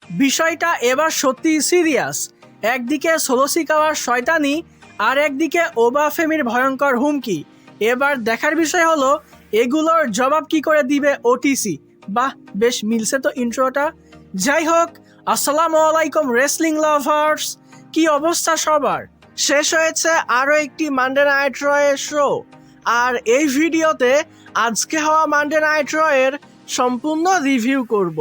বিষয়টা এবার সত্যি সিরিয়াস। একদিকে সোলোসিকাওয়ার শয়তানি আর একদিকে ওবা ফেমির ভয়ঙ্কর হুমকি। এবার দেখার বিষয় হলো এগুলোর জবাব কি করে দিবে ওটিসি। বাহ, বেশ মিলছে তো ইন্ট্রোটা। যাই হোক, আসসালামু আলাইকুম রেসলিং লাভার্স, কি অবস্থা সবার? শেষ হয়েছে আরও একটি মানডে নাইট রয়ের শো, আর এই ভিডিওতে আজকে হওয়া মানডে নাইট রয়ের সম্পূর্ণ রিভিউ করব।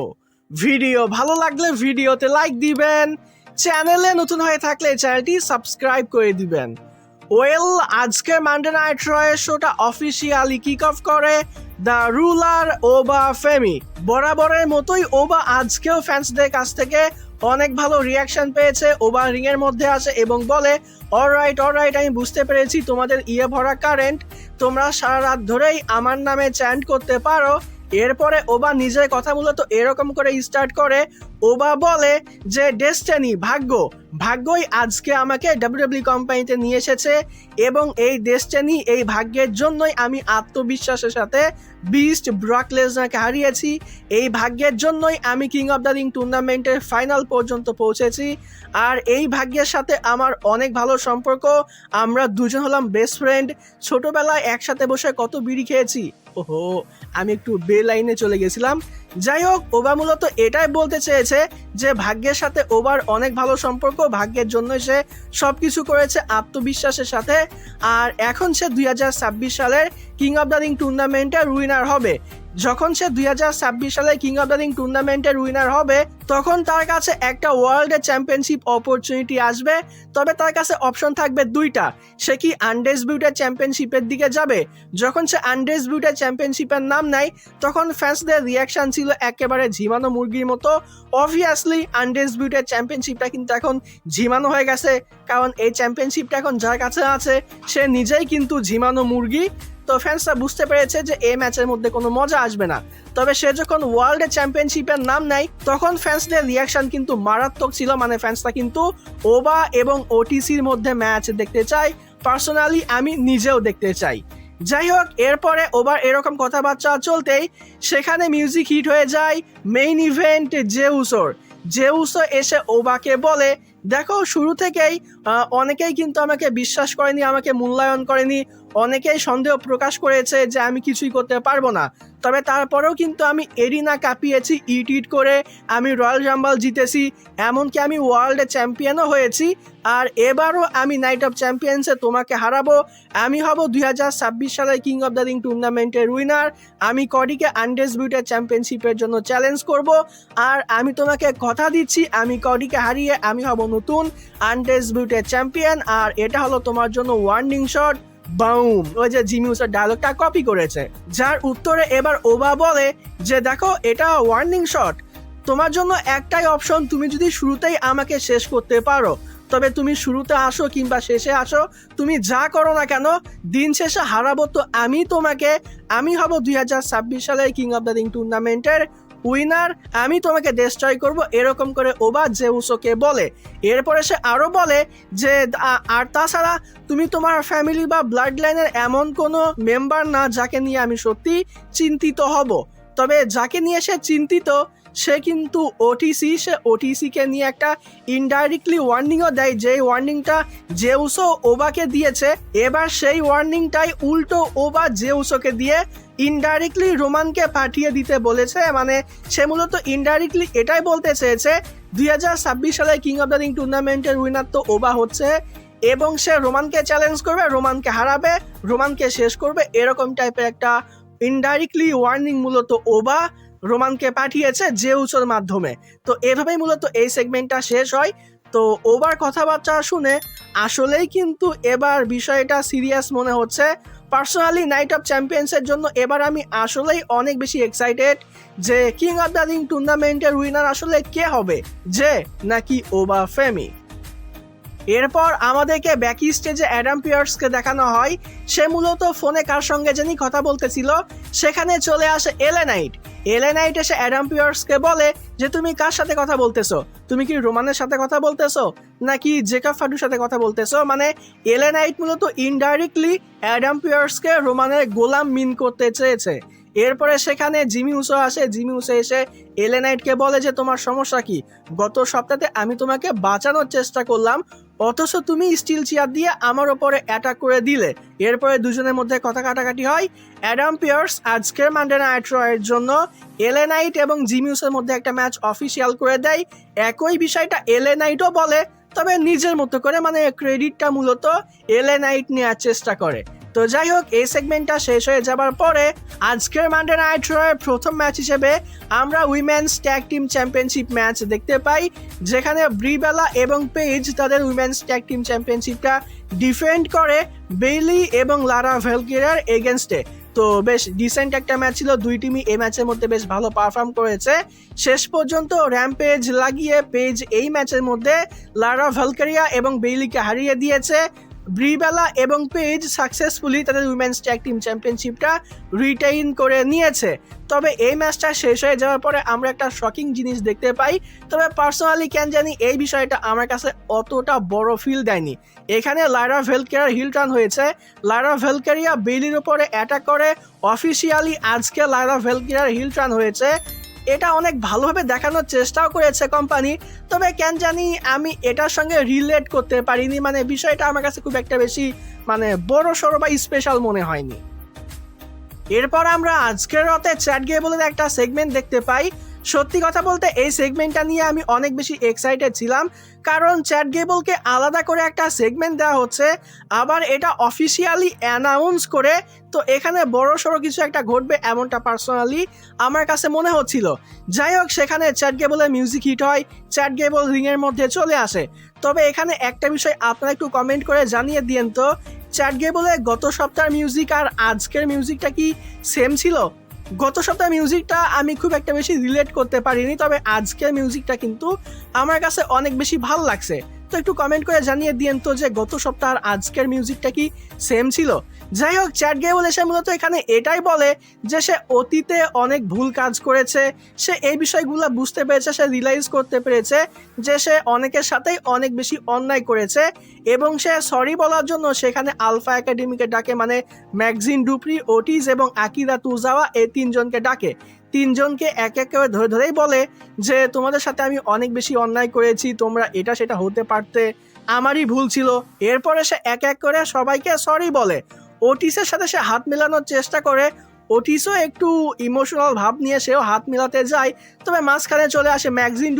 ভিডিও ভালো লাগলে ভিডিওতে লাইক দিবেন, চ্যানেলে নতুন হয়ে থাকলে চ্যানেলটি সাবস্ক্রাইব করে দিবেন। ওয়েল, আজকের মানডে নাইট রয়ের শোটা অফিসিয়ালি কিক অফ করে দ্য রুলার ওবা ফেমি। বরাবরের মতোই ওবা আজকেও ফ্যান্সদের কাছ থেকে অনেক ভালো রিয়াকশন পেয়েছে। ওবা রিং এর মধ্যে আসে এবং বলে, অলরাইট, আমি বুঝতে পেরেছি তোমাদের ইয়ে ভরা কারেন্ট, তোমরা সারা রাত ধরেই আমার নামে চ্যান্ট করতে পারো। এরপরে ওবা নিজের কথা মূলত এরকম করে স্টার্ট করে। ওবা বলে যে ডেস্টিনি, ভাগ্যই আজকে আমাকে ডাব্লিউডাব্লিউ কোম্পানিতে নিয়ে এসেছে এবং এই ডেস্টিনি, এই ভাগ্যের জন্যই আমি আত্মবিশ্বাসের সাথে বিস্ট ব্রক লেসনারকে হারিয়েছি। এই ভাগ্যের জন্যই আমি কিং অফ দ্য রিং টুর্নামেন্টের ফাইনাল পর্যন্ত পৌঁছেছি। আর এই ভাগ্যের সাথে আমার অনেক ভালো সম্পর্ক, আমরা দুজন হলাম বেস্ট ফ্রেন্ড। ছোটবেলায় একসাথে বসে কত বিড়ি খেয়েছি। ওহো, আমি একটু বে লাইনে চলে গেছিলাম। যাই হোক, ওবা মূলত এটাই বলতে চেয়েছে যে ভাগ্যের সাথে ওবার অনেক ভালো সম্পর্ক, ভাগ্যের জন্য সে সবকিছু করেছে আত্মবিশ্বাসের সাথে। আর এখন সে 2026 সালের কিং অফ দ্য রিং টুর্নামেন্টের উইনার হবে। যখন সে 2026 সালে কিং অফ দ্য রিং টুর্নামেন্টের উইনার হবে, তখন তার কাছে একটা ওয়ার্ল্ড চ্যাম্পিয়নশিপ অপরচুনিটি আসবে। তবে তার কাছে অপশন থাকবে দুইটা। সে কি আনডিসপিউটেড চ্যাম্পিয়নশিপের দিকে যাবে? যখন সে আনডিসপিউটেড চ্যাম্পিয়নশিপের নাম নেয়, তখন ফ্যান্সদের রিয়াকশন ছিল একেবারে ঝিমানো মুরগির মতো। অবভিয়াসলি আনডিসপিউটেড চ্যাম্পিয়নশিপটা কিন্তু এখন ঝিমানো হয়ে গেছে, কারণ এই চ্যাম্পিয়নশিপটা এখন যার কাছে আছে সে নিজেই কিন্তু ঝিমানো মুরগি। তো ফ্যান্সরা বুঝতে পেরেছে যে এই ম্যাচের মধ্যে কোনো মজা আসবে না। তবে সে যখন ওয়ার্ল্ড চ্যাম্পিয়নশিপের নাম নেয়, তখন ফ্যান্সদের রিয়াকশন কিন্তু মারাত্মক ছিল। মানে ফ্যান্সরা কিন্তু ওবা এবং ওটিসির মধ্যে ম্যাচ দেখতে চায়। পার্সোনালি আমি নিজেও দেখতে চাই। যাই হোক, এরপরে ওবার এরকম কথাবার্তা চলতেই সেখানে মিউজিক হিট হয়ে যায় মেইন ইভেন্ট জেউসো এসে ওবাকে বলে, দেখো, শুরু থেকেই অনেকেই কিন্তু আমাকে বিশ্বাস করেনি, আমাকে মূল্যায়ন করেনি, অনেকেই সন্দেহ প্রকাশ করেছে যে আমি কিছুই করতে পারবো না। তবে তারপরেও কিন্তু আমি এরিনা কাঁপিয়েছি ইট করে, আমি রয়্যাল রাম্বল জিতেছি, এমনকি আমি ওয়ার্ল্ড চ্যাম্পিয়নও হয়েছি। আর এবারও আমি নাইট অফ চ্যাম্পিয়ন্সে তোমাকে হারাবো। আমি হব 2026 সালের কিং অফ দ্য রিং টুর্নামেন্টের উইনার। আমি কডিকে আনডিসপিউটেড চ্যাম্পিয়নশিপের জন্য চ্যালেঞ্জ করব। আর আমি তোমাকে কথা দিচ্ছি, আমি কডিকে হারিয়ে আমি হব নতুন আনডিসপিউটেড চ্যাম্পিয়ন। আর এটা হলো তোমার জন্য ওয়ার্নিং শট। বাউম, ওই যে জিমি উসোর ডায়লগটা কপি করেছে। যার উত্তরে এবার ওবা বলে যে দেখো, এটা ওয়ার্নিং শট, তোমার জন্য একটাই অপশন, তুমি যদি শুরুতেই আমাকে শেষ করতে পারো, তবে তুমি শুরুতে আসো কিংবা শেষে আসো, তুমি যা করো না কেন, দিন শেষে হারাবো তো আমি তোমাকে। আমি হব 2026 সালের কিং অফ দ্য রিং টুর্নামেন্টের উইনার, আমি তোমাকে ডিস্ট্রয় করব, এরকম করে ওবা জেউসোকে বলে। এরপরে সে আরো বলে যে আর তাছাড়া তুমি তোমার ফ্যামিলি বা ব্লাড লাইনের এমন কোনো মেম্বার না যাকে নিয়ে আমি সত্যি চিন্তিত হব। তবে যাকে নিয়ে সে চিন্তিত সে কিন্তু ওটিসি। সে ওটিসিকে নিয়ে একটা ইনডাইরেক্টলি ওয়ার্নিংও দেয়, যেই ওয়ার্নিংটা জেউসো ওবাকে দিয়েছে। এবার সেই ওয়ার্নিংটাই উল্টো ওবা জেউসোকে দিয়ে ইনডাইরেক্টলি রোমানকে পাঠিয়ে দিতে বলেছে। মানে সে মূলত ইনডাইরেক্টলি এটাই বলতে চেয়েছে 2026 সালে কিং অফ দ্য রিং টুর্নামেন্টের উইনার তো ওবা হচ্ছে, এবং সে রোমানকে চ্যালেঞ্জ করবে, রোমানকে হারাবে, রোমানকে শেষ করবে, এরকম টাইপের একটা ইনডাইরেক্টলি ওয়ার্নিং মূলত ওবা রোমানকে পাঠিয়েছে জেউসোর মাধ্যমে। তো এভাবেই মূলত এই সেগমেন্টটা শেষ হয়। তো ওভার কথাবার্তা শুনে আসলেই কিন্তু এবার বিষয়টা সিরিয়াস মনে হচ্ছে। পার্সোনালি নাইট অফ চ্যাম্পিয়ন্সের জন্য এবার আমি আসলেই অনেক বেশি এক্সাইটেড যে কিং অফ দ্য রিং টুর্নামেন্টের উইনার আসলে কে হবে, যে নাকি ওবা ফেমি। এরপর আমাদেরকে ব্যাকি স্টেজে অ্যাডাম পিয়ার্সকে দেখানো হয়। সে মূলত ফোনে কার সঙ্গে জানি কথা বলতেছিল। সেখানে চলে আসে এলে নাইট এসে অ্যাডাম পিয়ার্সকে বলে যে তুমি কার সাথে কথা বলতেছো, তুমি কি রোমানের সাথে কথা বলতেছো নাকি জেকাব ফাডুর সাথে কথা বলতেছো। মানে এলে নাইট মূলত ইনডাইরেক্টলি অ্যাডাম পিয়ার্সকে রোমানের গোলাম মিন করতে চেয়েছে। এরপরে সেখানে জিমি উসো আসে। জিমি উসো এসে এলএ নাইটকে বলে যে তোমার সমস্যা কি, গত সপ্তাহে আমি তোমাকে বাঁচানোর চেষ্টা করলাম, অথচ তুমি স্টিল চেয়ার দিয়ে আমার ওপরে অ্যাটাক করে দিলে। এরপরে দুজনের মধ্যে কথা কাটাকাটি হয়। অ্যাডাম পিয়ার্স আজকের মানডে নাইট রয়ের জন্য এলএ নাইট এবং জিমি উসোর মধ্যে একটা ম্যাচ অফিসিয়াল করে দেয়। একই বিষয়টা এলএ নাইটও বলে, তবে নিজের মতো করে, মানে ক্রেডিটটা মূলত এলএ নাইট নেওয়ার চেষ্টা করে। তো যাই হোক, এই সেগমেন্টটা শেষ হয়ে যাবার পরে আজকের মানডে নাইট রয়ের প্রথম ম্যাচ হিসেবে আমরা women's tag team championship match দেখতে পাই, যেখানে ব্রি বেলা এবং পেজ তাদের উইমেন্স ট্যাগ টিম চ্যাম্পিয়নশিপটা ডিফেন্ড করে বেইলি এবং লারা ভ্যালকিরিয়ার এগেনস্টে। তো বেশ ডিসেন্ট একটা ম্যাচ ছিল, দুই টিমই এই ম্যাচের মধ্যে বেশ ভালো পারফর্ম করেছে। শেষ পর্যন্ত র্যাম্পেজ লাগিয়ে পেজ এই ম্যাচের মধ্যে লারা ভ্যালকিরিয়া এবং বেইলিকে হারিয়ে দিয়েছে। ব্রি বেলা এবং পেজ সাকসেসফুলি তাদের উইমেন্স ট্যাগ টিম চ্যাম্পিয়নশিপটা রিটেইন করে নিয়েছে। তবে এই ম্যাচটা শেষ হয়ে যাওয়ার পরে আমরা একটা শকিং জিনিস দেখতে পাই, তবে পার্সোনালি কেন জানি এই বিষয়টা আমার কাছে অতটা বড় ফিল দেয়নি। এখানে লারা ভ্যালকিরিয়ার হিল টার্ন হয়েছে, লারা ভ্যালকিরিয়া বেইলির উপরে অ্যাটাক করে, অফিসিয়ালি আজকে লারা ভ্যালকিরিয়ার হিল টার্ন হয়েছে। এটা অনেক ভালোভাবে দেখানোর চেষ্টাও করেছে কোম্পানি, তবে কেন জানি আমি এটার সঙ্গে রিলেট করতে পারিনি, মানে বিষয়টা আমার কাছে খুব একটা বেশি মানে বড় সড়ো বা স্পেশাল মনে হয়নি। এরপর আমরা আজকের রাতে চ্যাট গেবলের একটা সেগমেন্ট দেখতে পাই। সত্যি কথা বলতে এই সেগমেন্টটা নিয়ে আমি অনেক বেশি এক্সাইটেড ছিলাম, কারণ চ্যাট গেবলকে আলাদা করে একটা সেগমেন্ট দেওয়া হচ্ছে, আবার এটা অফিসিয়ালি অ্যানাউন্স করে। তো এখানে বড় সড়ো কিছু একটা ঘটবে এমনটা পার্সোনালি আমার কাছে মনে হচ্ছিল। যাই হোক, সেখানে চ্যাট গেবলের মিউজিক হিট হয়, চ্যাট গেবল রিংয়ের মধ্যে চলে আসে। তবে এখানে একটা বিষয় আপনারা একটু কমেন্ট করে জানিয়ে দিয়েন তো, চ্যাট গেবলের গত সপ্তাহের মিউজিক আর আজকের মিউজিকটা কি সেম ছিল? গত সপ্তাহের মিউজিকটা আমি খুব একটা বেশি রিলেট করতে পারিনি, তবে আজকের মিউজিকটা কিন্তু আমার কাছে অনেক বেশি ভালো লাগছে। তো একটু কমেন্ট করে জানিয়ে দিয়েন তো যে গত সপ্তাহ আর আজকের মিউজিকটা কি সেম ছিল। যাই হোক, চ্যাট গেবল এসে মূলত এখানে এটাই বলে যে সে অতীতে অনেক ভুল কাজ করেছে, সে এই বিষয়গুলো বুঝতে পেরেছে, সে রিয়েলাইজ করতে পেরেছে যে সে অনেকের সাথেই অনেক বেশি অন্যায় করেছে, এবং সে সরি বলার জন্য সেখানে আলফা একাডেমিকে ডাকে, মানে ম্যাগজিন ডুপ্রি, ওটিস এবং আকিরা তুজাওয়া এই তিনজনকে ডাকে। তিনজনকে এক এক করে ধরে ধরেই বলে যে তোমাদের সাথে আমি অনেক বেশি অন্যায় করেছি, তোমরা এটা সেটা হতে পারতে, আমারই ভুল ছিল। এরপরে সে এক এক করে সবাইকে সরি বলে। ওটিসের সাথে সে হাত মেলানোর চেষ্টা করে, ওটিসও একটু ইমোশনাল ভাব নিয়ে সেও হাত মেলাতে যায়, তবে মাঝখানে চলে আসে ম্যাগজিন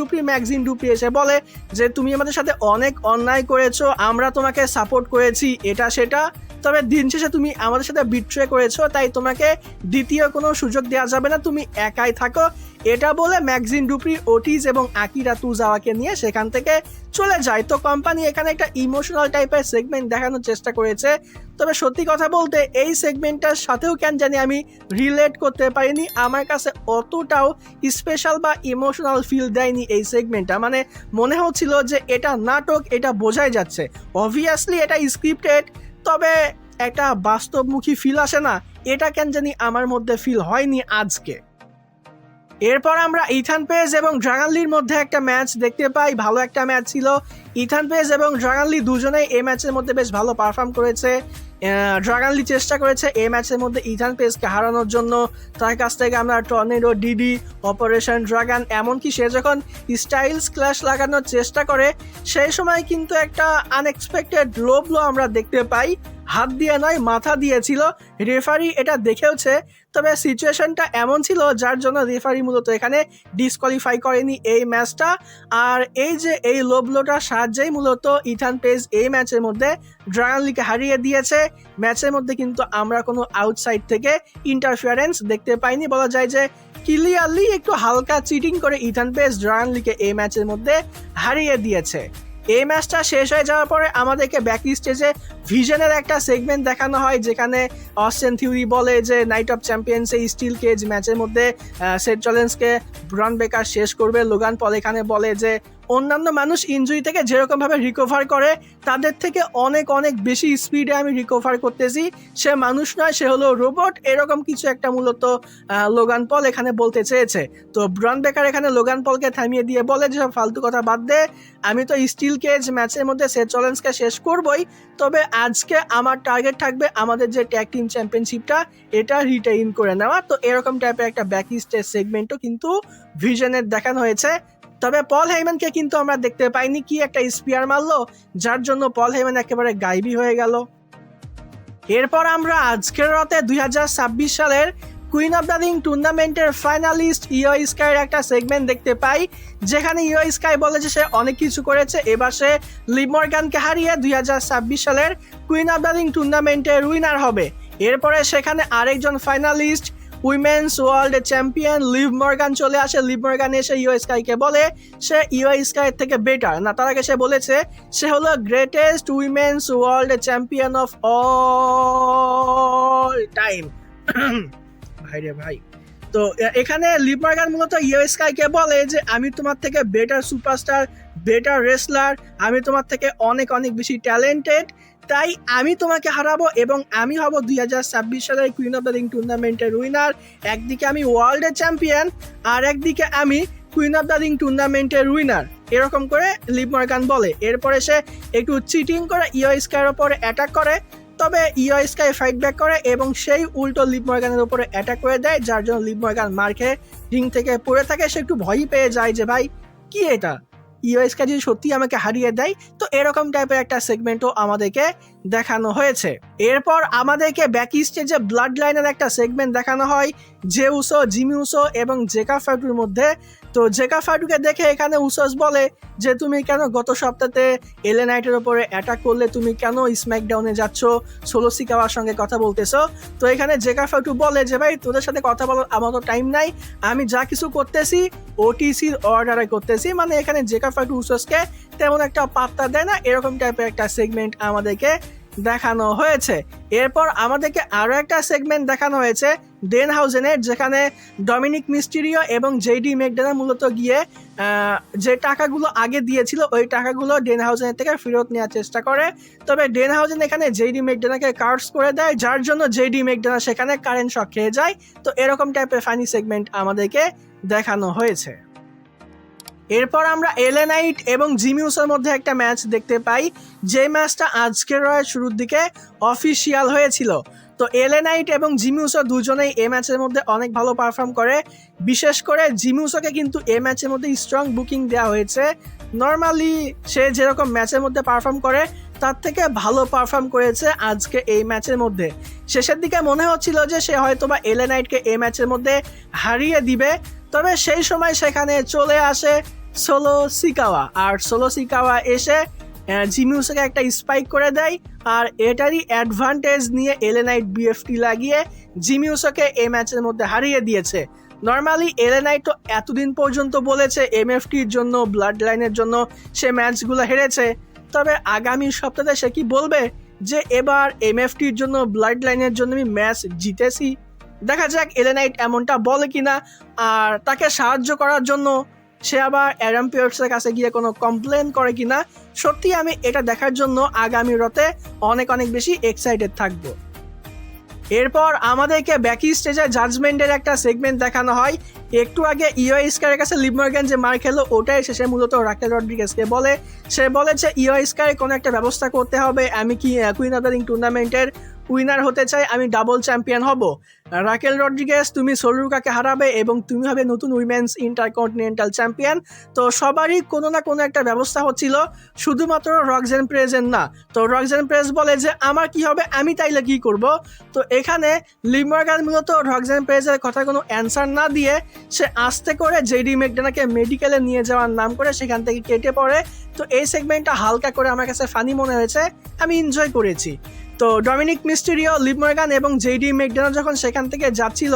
ডুপ্রি এসে বলে যে তুমি আমাদের সাথে অনেক অন্যায় করেছো, আমরা তোমাকে সাপোর্ট করেছি এটা সেটা, তবে দিন শেষে তুমি আমাদের সাথে বিট্রে করেছো, তাই তোমাকে দ্বিতীয় কোনো সুযোগ দেওয়া যাবে না, তুমি একাই থাকো। এটা বলে ম্যাগজিন ডুপ্রি ওটিস এবং আকিরা তুজাওয়াকে নিয়ে সেখান থেকে চলে যায়। তো কোম্পানি এখানে একটা ইমোশনাল টাইপের সেগমেন্ট দেখানোর চেষ্টা করেছে, তবে সত্যি কথা বলতে এই সেগমেন্টটার সাথেও কেন জানি আমি রিলেট করতে পারিনি, আমার কাছে অতটাও স্পেশাল বা ইমোশনাল ফিল দেয়নি এই সেগমেন্টটা। মানে মনে হচ্ছিল যে এটা নাটক, এটা বোঝাই যাচ্ছে অবভিয়াসলি এটা স্ক্রিপ্টেড, তবে একটা বাস্তবমুখী ফিল আসে না, এটা কেন জানি আমার মধ্যে ফিল হয়নি আজকে। এরপর আমরা ইথান পেজ এবং ড্রাগন লির মধ্যে একটা ম্যাচ দেখতে পাই, ভালো একটা ম্যাচ ছিল। ইথান পেজ এবং ড্রাগন লি দুজনেই এই ম্যাচের মধ্যে বেশ ভালো পারফর্ম করেছে। ড্রাগন লি চেষ্টা করেছে এই ম্যাচের মধ্যে ইথান পেজকে হারানোর জন্য, তার কাছ থেকে আমরা টর্নেডো ডিডি, অপারেশন ড্রাগন, এমনকি সে যখন স্টাইলস ক্ল্যাশ লাগানোর চেষ্টা করে সেই সময় কিন্তু একটা আনএক্সপেক্টেড লো ব্লো আমরা দেখতে পাই, হাত দিয়ে নয় মাথা দিয়েছিল। রেফারি এটা দেখেওছে, তবে সিচুয়েশনটা এমন ছিল যার জন্য রেফারি মূলত এখানে ডিসকোয়ালিফাই করেনি এই ম্যাচটা। আর এই যে এই লো ব্লোটার সাহায্যেই মূলত ইথান পেজ এই ম্যাচের মধ্যে ড্রাগন লিকে হারিয়ে দিয়েছে। ম্যাচের মধ্যে কিন্তু আমরা কোনো আউটসাইড থেকে ইন্টারফিয়ারেন্স দেখতে পাইনি, বলা যায় যে ক্লিয়ারলি একটু হালকা চিটিং করে ইথান পেজ ড্রাগন লিকে এই ম্যাচের মধ্যে হারিয়ে দিয়েছে। এই ম্যাচটা শেষ হয়ে যাওয়ার পরে আমাদেরকে ব্যাক স্টেজে ভিশনের একটা সেগমেন্ট দেখানো হয়, যেখানে অস্টিন থিওরি বলে যে নাইট অফ চ্যাম্পিয়ন্স এই স্টিল কেজ ম্যাচের মধ্যে সেট চ্যালেঞ্জকে ব্রন বেকার শেষ করবে। লোগান পল এখানে বলে যে অন্যান্য মানুষ ইনজুরি থেকে যেরকমভাবে রিকভার করে তাদের থেকে অনেক অনেক বেশি স্পিডে আমি রিকভার করতেছি, সে মানুষ নয়, সে হলো রোবট, এরকম কিছু একটা মূলত লোগান পল এখানে বলতে চেয়েছে। তো ব্রন বেকার এখানে লোগান পলকে থামিয়ে দিয়ে বলে যে ফালতু কথা বাদ দে, আমি তো স্টিল কেজ ম্যাচের মধ্যে সেথ রলিন্সকে শেষ করবই, তবে আজকে আমার টার্গেট থাকবে আমাদের যে ট্যাগ টিম চ্যাম্পিয়নশিপটা এটা রিটেইন করে নেওয়া। তো এরকম টাইপের একটা ব্যাক স্টেজ সেগমেন্টও কিন্তু ভিশনের দেখানো হয়েছে। তবে পল হেইম্যানকে কিন্তু আমরা দেখতে পাইনি, কি একটা স্পিয়ার মারলো যার জন্য পল হেইম্যান একেবারে গায়েবী হয়ে গেল। এরপর আমরা আজকের রাতে 2026 সালের কুইন অফ দ্য রিং টুর্নামেন্টের ফাইনালিস্ট ইও স্কাইয়ের একটা সেগমেন্ট দেখতে পাই, যেখানে ইও স্কাই বলে যে সে অনেক কিছু করেছে, এবার সে লিভ মর্গানকে হারিয়ে 2026 সালের কুইন অফ দ্য রিং টুর্নামেন্টের উইনার হবে। এরপরে সেখানে আরেকজন finalist women's world champion leave Morgan চলে আসে। লিভ মর্গান এসে ইও স্কাইকে বলে সে ইও স্কাইয়ের থেকে বেটার না, তার আগে সে বলেছে সে হলো greatest women's world champion of all time. ভাই রে ভাই, তো এখানে লিভ মর্গান মূলত ইও স্কাইকে বলে যে আমি তোমার থেকে বেটার সুপারস্টার, বেটার রেসলার, আমি তোমার থেকে অনেক অনেক বেশি ট্যালেন্টেড, তাই আমি তোমাকে হারাবো এবং আমি হব 2026 সালের কুইন অফ দ্য রিং টুর্নামেন্টের উইনার। একদিকে আমি ওয়ার্ল্ডের চ্যাম্পিয়ন আর একদিকে আমি কুইন অফ দ্য রিং টুর্নামেন্টের উইনার, এরকম করে লিভ মর্গান বলে। এরপরে সে একটু চিটিং করে ইও স্কাইয়ের ওপরে অ্যাটাক করে, তবে ইও স্কাই ফাইট ব্যাক করে এবং সেই উল্টো লিভ মর্গানের উপরে অ্যাটাক করে দেয়, যার জন্য লিভ মর্গান মার খেয়ে রিং থেকে পড়ে থাকে। সে একটু ভয়ই পেয়ে যায় যে ভাই কি এটা, ইও স্কাই যদি সত্যি আমাকে হারিয়ে দেয়। তো এরকম টাইপের একটা সেগমেন্টও আমাদেরকে দেখানো হয়েছে। এরপর আমাদেরকে ব্যাক স্টেজে ব্লাড লাইনের একটা সেগমেন্ট দেখানো হয় জে উসো, জিমি উসো এবং জেকা ফাটুর মধ্যে। তো জেকা ফাটুকে দেখে এখানে উসোস বলে যে তুমি কেন গত সপ্তাহে এলে নাইটের ওপরে অ্যাটাক করলে, তুমি কেন স্ম্যাকডাউনে যাচ্ছ সোলো সিকাওয়ার সঙ্গে কথা বলতেছো। তো এখানে জেকা ফাটু বলে যে ভাই তোদের সাথে কথা বলার আমার তো টাইম নাই, আমি যা কিছু করতেছি ওটিসির অর্ডারে করতেছি, মানে এখানে জেকা ফাটু উসোসকে তেমন একটা পাত্তা দেয় না, এরকম টাইপের একটা সেগমেন্ট আমাদেরকে দেখানো হয়েছে। এরপর আমাদেরকে আরও একটা সেগমেন্ট দেখানো হয়েছে ডেন হাউজেনের, যেখানে ডমিনিক মিস্টিরিও এবং জেডি ম্যাকডোনাল্ড মূলত গিয়ে যে টাকাগুলো আগে দিয়েছিল ওই টাকাগুলো ডেন হাউজেনের থেকে ফেরত নেওয়ার চেষ্টা করে। তবে ডেন হাউজেন এখানে জেডি ম্যাকডোনাল্ডকে কার্ডস করে দেয়, যার জন্য জেডি ম্যাকডোনাল্ড সেখানে কারেন্ট শক খেয়ে যায়। তো এরকম টাইপের ফানি সেগমেন্ট আমাদেরকে দেখানো হয়েছে। এরপর আমরা এলে নাইট এবং জিমি উসোর মধ্যে একটা ম্যাচ দেখতে পাই, যে ম্যাচটা আজকের রয়ের শুরুর দিকে অফিসিয়াল হয়েছিল। তো এলে নাইট এবং জিমি উসো দুজনেই এই ম্যাচের মধ্যে অনেক ভালো পারফর্ম করে, বিশেষ করে জিমি উসোকে কিন্তু এই ম্যাচের মধ্যে স্ট্রং বুকিং দেওয়া হয়েছে। নর্মালি সে যেরকম ম্যাচের মধ্যে পারফর্ম করে তার থেকে ভালো পারফর্ম করেছে আজকে এই ম্যাচের মধ্যে। শেষের দিকে মনে হচ্ছিল যে সে হয়তোবা এলে নাইটকে এই ম্যাচের মধ্যে হারিয়ে দিবে, তবে সেই সময় সেখানে চলে আসে সোলো সিকাওয়া, আর সোলো সিকাওয়া এসে জিমি উসোকে একটা স্পাইক করে দেয়, আর এটারই অ্যাডভান্টেজ নিয়ে এলে নাইট বিএফটি লাগিয়ে জিমি উসোকে এই ম্যাচের মধ্যে হারিয়ে দিয়েছে। নর্মালি এলে নাইট তো এতদিন পর্যন্ত বলেছে এমএফটির জন্য, ব্লাড লাইনের জন্য সে ম্যাচগুলো হেরেছে, তবে আগামী সপ্তাহে সে কি বলবে যে এবার এমএফটির জন্য, ব্লাড লাইনের জন্য আমি ম্যাচ জিতেছি। দেখা যাক এলে নাইট এমনটা বলে কিনা, আর তাকে সাহায্য করার জন্য সে আবার অ্যাডাম পিয়ার্সের কাছে গিয়ে কোনো কমপ্লেন করে কিনা। সত্যি আমি এটা দেখার জন্য আগামী রাতে অনেক অনেক বেশি এক্সাইটেড থাকবো। এরপর আমাদেরকে ব্যাকি স্টেজে জাজমেন্টের একটা সেগমেন্ট দেখানো হয়। একটু আগে ইও স্কাইয়ের কাছে লিভ মর্গান যে মার খেলো ওটাই শেষে মূলত রাকেল রড্রিগেজকে বলে, সে বলে যে ইও স্কাই কোনো একটা ব্যবস্থা করতে হবে, আমি কি কুইন অফ দ্য রিং টুর্নামেন্টের উইনার হতে চাই, আমি ডাবল চ্যাম্পিয়ন হব। রাকেল রড্রিগেজ তুমি সোলুকাকে হারাবে এবং তুমি হবে নতুন উইমেন্স ইন্টারকন্টিনেন্টাল চ্যাম্পিয়ন। তো সবারই কোনো না কোনো একটা ব্যবস্থা হচ্ছিল, শুধুমাত্র রক্সেন প্রেজের না। তো রক্সেন প্রেজ বলে যে আমার কি হবে, আমি তাইলে কি করব। তো এখানে লিভ মর্গান মূলত রক্সেন প্রেজের কথা কোনো অ্যান্সার না দিয়ে সে আস্তে করে জেডি ম্যাকডোনাল্ডকে মেডিকেলে নিয়ে যাওয়ার নাম করে সেখান থেকে কেটে পড়ে। তো এই সেগমেন্টটা হালকা করে আমার কাছে ফানি মনে হয়েছে, আমি এনজয় করেছি। তো ডমিনিক মিস্টেরিও, লিভ মর্গান এবং জেডি ম্যাকডোনাল্ড যখন সেখান থেকে যাচ্ছিল,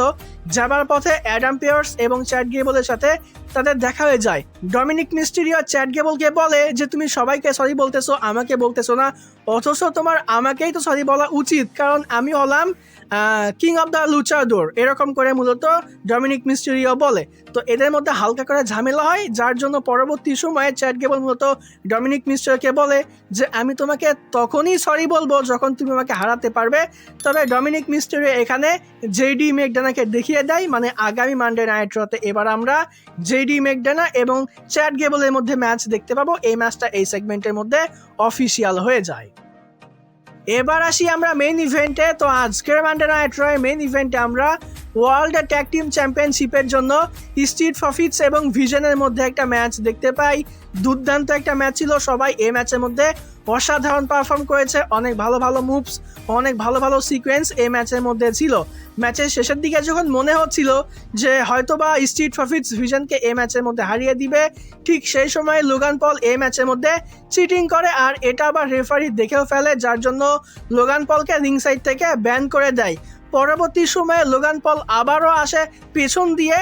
যাবার পথে অ্যাডাম পিয়ার্স এবং চ্যাট গেবলের সাথে তাদের দেখা হয়ে যায়। ডমিনিক মিস্টেরিও চ্যাট গেবলকে বলে যে তুমি সবাইকে সরি বলতেছো, আমাকে বলতেছো না, অথচ তোমার আমাকেই তো সরি বলা উচিত, কারণ আমি হলাম কিং অফ দ্য লুচাডোর, এরকম করে মূলত ডমিনিক মিস্টেরিও বলে। তো এদের মধ্যে হালকা করে ঝামেলা হয়, যার জন্য পরবর্তী সময়ে চ্যাট গেবল মূলত ডমিনিক মিস্টেরিওকে বলে যে আমি তোমাকে তখনই সরি বলবো যখন তুমি আমাকে হারাতে পারবে। তবে ডমিনিক মিস্টেরিও এখানে জেডি ম্যাকডোনাকে দেখিয়ে দেয়, মানে আগামী মানডে নাইট রতে এবার আমরা জেডি ম্যাকডোনা এবং চ্যাট গেবলের মধ্যে ম্যাচ দেখতে পাবো। এই ম্যাচটা এই সেগমেন্টের মধ্যে অফিসিয়াল হয়ে যায়। এবার আসি আমরা মেইন ইভেন্টে। তো আজকের মানডে নাইট রয় মেইন ইভেন্টে আমরা ওয়ার্ল্ড ট্যাগ টিম চ্যাম্পিয়নশিপের জন্য স্ট্রিট প্রফিটস এবং ভিশনের মধ্যে একটা ম্যাচ দেখতে পাই। দুর্দান্ত একটা ম্যাচ ছিল, সবাই এই ম্যাচের মধ্যে অসাধারণ পারফর্ম করেছে, অনেক ভালো ভালো মুভস, অনেক ভালো ভালো সিকোয়েন্স এই ম্যাচের মধ্যে ছিল। ম্যাচের শেষের দিকে যখন মনে হচ্ছিল যে হয়তোবা স্ট্রিট প্রফিটস ভিশনকে এই ম্যাচের মধ্যে হারিয়ে দিবে, ঠিক সেই সময় লোগান পল এই ম্যাচের মধ্যে চিটিং করে, আর এটা আবার রেফারি দেখেও ফেলে, যার জন্য লোগান পলকে রিং সাইড থেকে ব্যান করে দেয়। পরবর্তী সময়ে লোগান পল আবারও আসে পেছন দিয়ে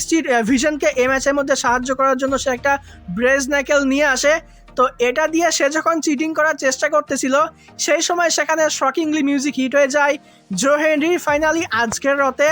স্ট্রিট ভিশনকে এই ম্যাচের মধ্যে সাহায্য করার জন্য। সে একটা ব্রেজ ন্যাকেল নিয়ে আসে, তো এটা দিয়ে সে যখন চিটিং করার চেষ্টা করতেছিল সেই সময় সেখানে শকিংলি মিউজিক হিট হয়ে যায়। জো হেনরি ফাইনালি আজকের রতে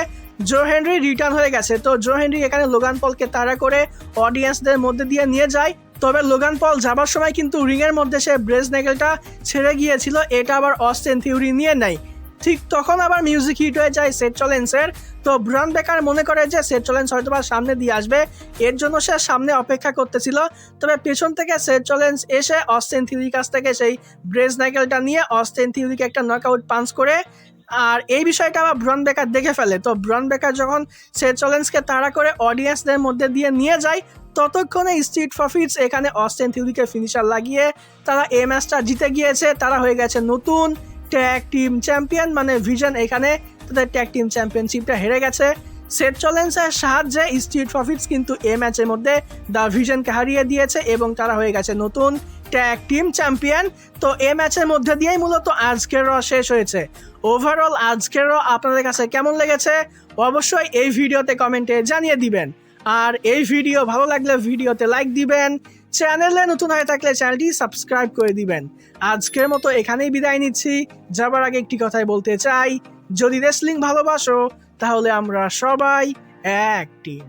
জো হেনরি রিটার্ন হয়ে গেছে। তো জো হেনরি এখানে লোগান পলকে তাড়া করে অডিয়েন্সদের মধ্যে দিয়ে নিয়ে যায়। তবে লোগান পল যাবার সময় কিন্তু রিংয়ের মধ্যে সে ব্রেজ নেগেলটা ছেড়ে গিয়েছিল, এটা আবার অস্টিন থিওরি নিয়ে নেয়। ঠিক তখন আবার মিউজিক হিট হয়ে যায় সেথ রলিন্সের। তো ব্রন বেকার মনে করে যে সেথ রলিন্স হয়তো বা সামনে দিয়ে আসবে, এর জন্য সে সামনে অপেক্ষা করতেছিল। তবে পেছন থেকে সেথ রলিন্স এসে অস্টিন থিওরির কাছ থেকে সেই ব্রেজ নাইকেলটা নিয়ে অস্টিন থিওরিকে একটা নকআউট পাঞ্চ করে, আর এই বিষয়টা আবার ব্রন বেকার দেখে ফেলে। তো ব্রন বেকার যখন সেথ রলিন্সকে তাড়া করে অডিয়েন্সদের মধ্যে দিয়ে নিয়ে যায়, ততক্ষণে স্ট্রিট প্রফিটস এখানে অস্টিন থিওরিকে ফিনিশার লাগিয়ে তারা এই ম্যাচটা জিতে গিয়েছে। তারা হয়ে গেছে নতুন ট্যাগ টিম চ্যাম্পিয়ন, মানে ভিশন এখানে তাদের ট্যাগ টিম চ্যাম্পিয়নশিপটা হেরে গেছে। সেথ রলিন্সের সাহায্যে স্ট্রিট প্রফিটস কিন্তু এই ম্যাচের মধ্যে দ্য ভিশনকে হারিয়ে দিয়েছে এবং তারা হয়ে গেছে নতুন ট্যাগ টিম চ্যাম্পিয়ন। তো এই ম্যাচের মধ্যে দিয়েই মূলত আজকের র শেষ হয়েছে। ওভারঅল আজকের র আপনাদের কাছে কেমন লেগেছে অবশ্যই এই ভিডিওতে কমেন্টে জানিয়ে দিবেন। আর এই ভিডিও ভালো লাগলে ভিডিওতে লাইক দিবেন, চ্যানেলে নতুন হয়ে থাকলে চ্যানেলটি সাবস্ক্রাইব করে দিবেন। আজকের মতো এখানেই বিদায় নিচ্ছি। যাবার আগে একটি কথাই বলতে চাই, যদি রেসলিং ভালোবাসো তাহলে আমরা সবাই এক টিম।